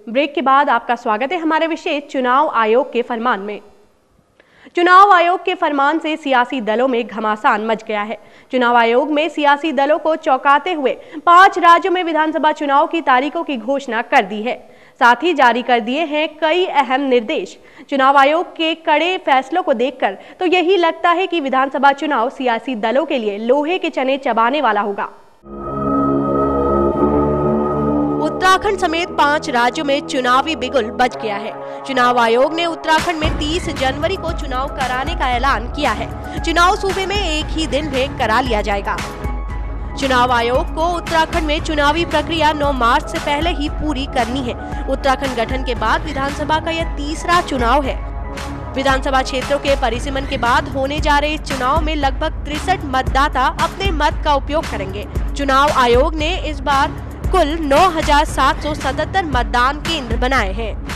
Break के बाद आपका स्वागत है हमारे विशेष चुनाव आयोग के फरमान में। चुनाव आयोग के फरमान से सियासी दलों में घमासान मच गया है। चुनाव आयोग में सियासी दलों को चौंकाते हुए 5 राज्यों में विधानसभा चुनाव की तारीखों की घोषणा कर दी है। साथ ही जारी कर दिए हैं कई अहम निर्देश। चुनाव आयोग के कड़े फैसलों को देखकर तो यही लगता है कि विधानसभा चुनाव सियासी दलों के लिए लोहे के चने चबाने वाला होगा। उत्तराखंड समेत 5 राज्यों में चुनावी बिगुल बज गया है। चुनाव आयोग ने उत्तराखंड में 30 जनवरी को चुनाव कराने का ऐलान किया है। चुनाव सूबे में एक ही दिन में करा लिया जाएगा। चुनाव आयोग को उत्तराखंड में चुनावी प्रक्रिया 9 मार्च से पहले ही पूरी करनी है। उत्तराखंड गठन के बाद विधानसभा का यह तीसरा चुनाव है। विधानसभा क्षेत्रों के परिसीमन के बाद होने जा रहे चुनाव में लगभग 63 मतदाता अपने मत का उपयोग करेंगे। चुनाव आयोग ने इस बार कुल 9,777 मतदान केंद्र बनाए हैं।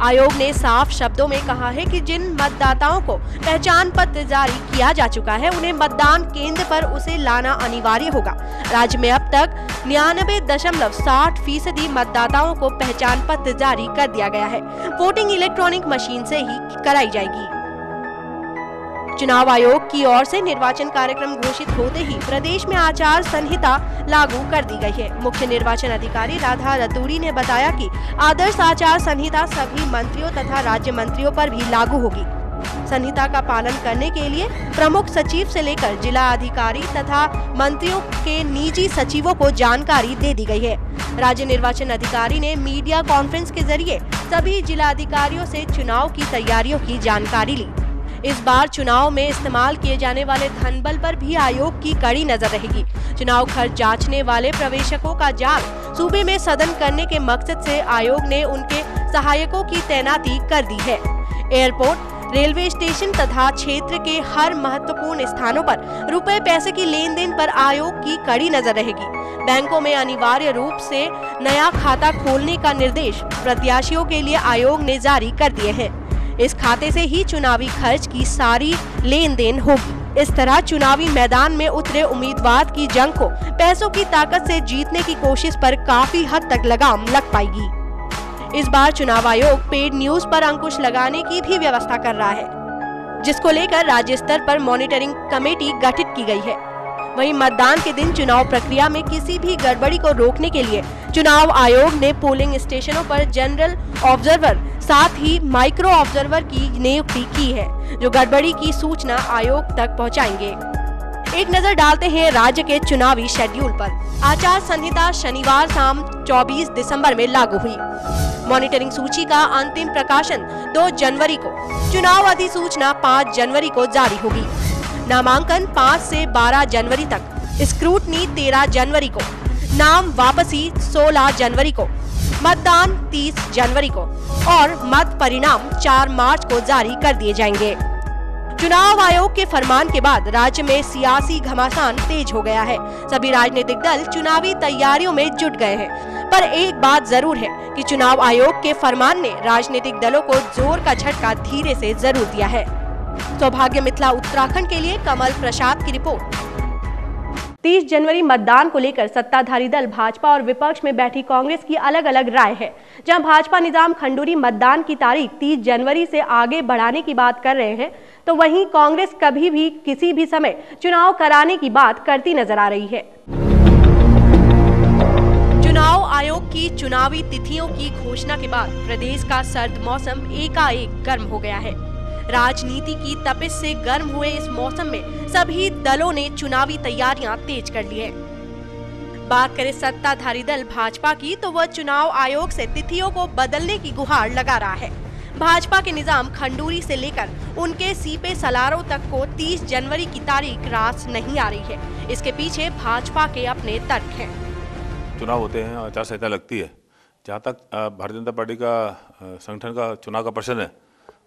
आयोग ने साफ शब्दों में कहा है कि जिन मतदाताओं को पहचान पत्र जारी किया जा चुका है उन्हें मतदान केंद्र पर उसे लाना अनिवार्य होगा। राज्य में अब तक 99.60% मतदाताओं को पहचान पत्र जारी कर दिया गया है। वोटिंग इलेक्ट्रॉनिक मशीन से ही कराई जाएगी। चुनाव आयोग की ओर से निर्वाचन कार्यक्रम घोषित होते ही प्रदेश में आचार संहिता लागू कर दी गई है। मुख्य निर्वाचन अधिकारी राधा रतूड़ी ने बताया कि आदर्श आचार संहिता सभी मंत्रियों तथा राज्य मंत्रियों पर भी लागू होगी। संहिता का पालन करने के लिए प्रमुख सचिव से लेकर जिला अधिकारी तथा मंत्रियों के निजी सचिवों को जानकारी दे दी गई है। राज्य निर्वाचन अधिकारी ने मीडिया कॉन्फ्रेंस के जरिए सभी जिला अधिकारियों से चुनाव की तैयारियों की जानकारी ली। इस बार चुनाव में इस्तेमाल किए जाने वाले धन बल पर भी आयोग की कड़ी नजर रहेगी। चुनाव खर्च जांचने वाले प्रवेशकों का जाल सूबे में सदन करने के मकसद से आयोग ने उनके सहायकों की तैनाती कर दी है। एयरपोर्ट, रेलवे स्टेशन तथा क्षेत्र के हर महत्वपूर्ण स्थानों पर रुपए पैसे की लेन देन पर आयोग की कड़ी नजर रहेगी। बैंकों में अनिवार्य रूप से नया खाता खोलने का निर्देश प्रत्याशियों के लिए आयोग ने जारी कर दिए हैं। इस खाते से ही चुनावी खर्च की सारी लेन देन होगी। इस तरह चुनावी मैदान में उतरे उम्मीदवार की जंग को पैसों की ताकत से जीतने की कोशिश पर काफी हद तक लगाम लग पाएगी। इस बार चुनाव आयोग पेड न्यूज पर अंकुश लगाने की भी व्यवस्था कर रहा है, जिसको लेकर राज्य स्तर पर मॉनिटरिंग कमेटी गठित की गई है। वहीं मतदान के दिन चुनाव प्रक्रिया में किसी भी गड़बड़ी को रोकने के लिए चुनाव आयोग ने पोलिंग स्टेशनों पर जनरल ऑब्जर्वर साथ ही माइक्रो ऑब्जर्वर की नियुक्ति की है, जो गड़बड़ी की सूचना आयोग तक पहुंचाएंगे। एक नजर डालते हैं राज्य के चुनावी शेड्यूल पर। आचार संहिता शनिवार शाम 24 दिसंबर में लागू हुई। मॉनिटरिंग सूची का अंतिम प्रकाशन 2 जनवरी को, चुनाव अधिसूचना 5 जनवरी को जारी होगी। नामांकन 5 से 12 जनवरी तक, स्क्रूटनी 13 जनवरी को, नाम वापसी 16 जनवरी को, मतदान 30 जनवरी को और मत परिणाम 4 मार्च को जारी कर दिए जाएंगे। चुनाव आयोग के फरमान के बाद राज्य में सियासी घमासान तेज हो गया है। सभी राजनीतिक दल चुनावी तैयारियों में जुट गए हैं। पर एक बात जरूर है कि चुनाव आयोग के फरमान ने राजनीतिक दलों को जोर का झटका धीरे से जरूर दिया है। सौभाग्य मिथिला उत्तराखंड के लिए कमल प्रसाद की रिपोर्ट। 30 जनवरी मतदान को लेकर सत्ताधारी दल भाजपा और विपक्ष में बैठी कांग्रेस की अलग अलग राय है। जहां भाजपा निजाम खंडूरी मतदान की तारीख 30 जनवरी से आगे बढ़ाने की बात कर रहे हैं, तो वहीं कांग्रेस कभी भी किसी भी समय चुनाव कराने की बात करती नजर आ रही है। चुनाव आयोग की चुनावी तिथियों की घोषणा के बाद प्रदेश का सर्द मौसम एकाएक गर्म हो गया है। राजनीति की तपिश से गर्म हुए इस मौसम में सभी दलों ने चुनावी तैयारियां तेज कर ली है। बात करें सत्ताधारी दल भाजपा की, तो वह चुनाव आयोग से तिथियों को बदलने की गुहार लगा रहा है। भाजपा के निजाम खंडूरी से लेकर उनके सीपे सलारों तक को 30 जनवरी की तारीख रास नहीं आ रही है। इसके पीछे भाजपा के अपने तर्क हैं। चुनाव होते हैं, आचार संहिता लगती है। जहाँ तक भारतीय जनता पार्टी का संगठन का चुनाव का प्रश्न है,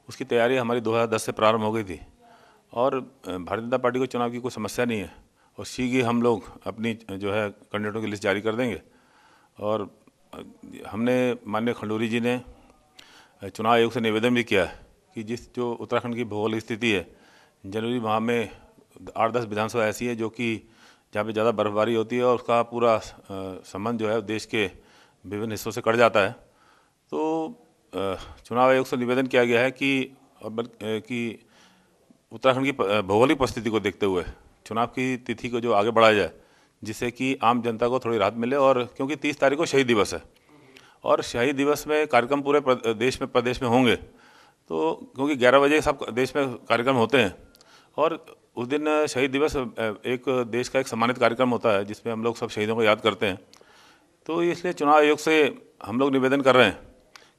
उसकी तैयारी हमारी 2010 से प्रारंभ हो गई थी और भारतीय जनता पार्टी को चुनाव की कोई समस्या नहीं है और शीघ्र ही हम लोग अपनी जो है कैंडिडेटों की लिस्ट जारी कर देंगे। और हमने माननीय खंडूरी जी ने चुनाव आयोग से निवेदन भी किया है कि जो उत्तराखंड की भौगोलिक स्थिति है, जनवरी माह में 8-10 विधानसभा ऐसी है जो कि जहाँ पे ज़्यादा बर्फबारी होती है और उसका पूरा संबंध जो है देश के विभिन्न हिस्सों से कट जाता है। तो चुनाव आयोग से निवेदन किया गया है कि उत्तराखंड की भौगोलिक परिस्थिति को देखते हुए चुनाव की तिथि को जो आगे बढ़ाया जाए, जिससे कि आम जनता को थोड़ी राहत मिले। और क्योंकि 30 तारीख को शहीद दिवस है और शहीद दिवस में कार्यक्रम पूरे प्रदेश में होंगे, तो क्योंकि 11 बजे सब देश में कार्यक्रम होते हैं और उस दिन शहीद दिवस एक देश का एक सम्मानित कार्यक्रम होता है जिसमें हम लोग सब शहीदों को याद करते हैं। तो इसलिए चुनाव आयोग से हम लोग निवेदन कर रहे हैं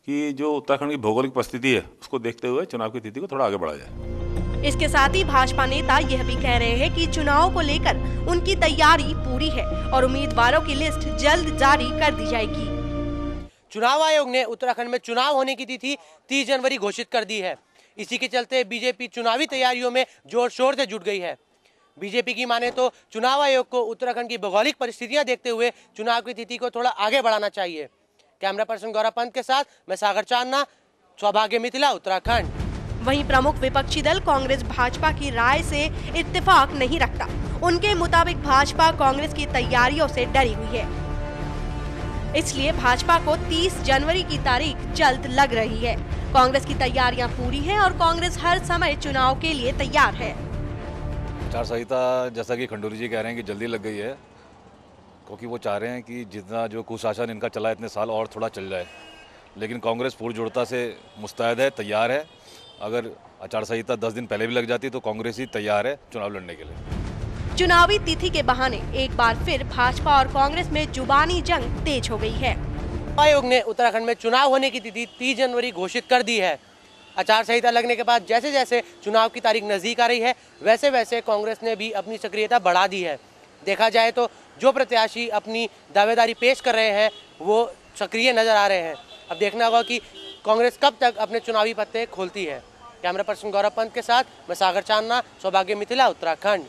कि जो उत्तराखंड की भौगोलिक परिस्थिति है उसको देखते हुए चुनाव की तिथि को थोड़ा आगे बढ़ाया जाए। इसके साथ ही भाजपा नेता यह भी कह रहे हैं कि चुनाव को लेकर उनकी तैयारी पूरी है और उम्मीदवारों की लिस्ट जल्द जारी कर दी जाएगी। चुनाव आयोग ने उत्तराखंड में चुनाव होने की तिथि 30 जनवरी घोषित कर दी है। इसी के चलते बीजेपी चुनावी तैयारियों में जोर शोर से जुट गई है। बीजेपी की माने तो चुनाव आयोग को उत्तराखंड की भौगोलिक परिस्थितियां देखते हुए चुनाव की तिथि को थोड़ा आगे बढ़ाना चाहिए। कैमरा पर्सन गौरव पंत के साथ मैं सागर चांदना, सौभाग्य मिथिला, उत्तराखंड। वहीं प्रमुख विपक्षी दल कांग्रेस भाजपा की राय से इत्तेफाक नहीं रखता। उनके मुताबिक भाजपा कांग्रेस की तैयारियों से डरी हुई है, इसलिए भाजपा को 30 जनवरी की तारीख जल्द लग रही है। कांग्रेस की तैयारियां पूरी हैं और कांग्रेस हर समय चुनाव के लिए तैयार है। आचार संहिता जैसा कि खंडूरी जी कह रहे हैं कि जल्दी लग गई है, क्योंकि वो चाह रहे हैं कि जितना जो कुशासन इनका चला इतने साल और थोड़ा चल जाए। लेकिन कांग्रेस पुरजोरता से मुस्तैद है, तैयार है। अगर आचार संहिता 10 दिन पहले भी लग जाती तो कांग्रेस ही तैयार है चुनाव लड़ने के लिए। चुनावी तिथि के बहाने एक बार फिर भाजपा और कांग्रेस में जुबानी जंग तेज हो गई है। आयोग ने उत्तराखंड में चुनाव होने की तिथि 30 जनवरी घोषित कर दी है। आचार संहिता लगने के बाद जैसे जैसे चुनाव की तारीख नजदीक आ रही है, वैसे वैसे कांग्रेस ने भी अपनी सक्रियता बढ़ा दी है। देखा जाए तो जो प्रत्याशी अपनी दावेदारी पेश कर रहे हैं वो सक्रिय नजर आ रहे हैं। अब देखना होगा कि कांग्रेस कब तक अपने चुनावी पत्ते खोलती है। कैमरा पर्सन गौरव पंत के साथ मैं सागर चांदना, सौभाग्य मिथिला, उत्तराखंड।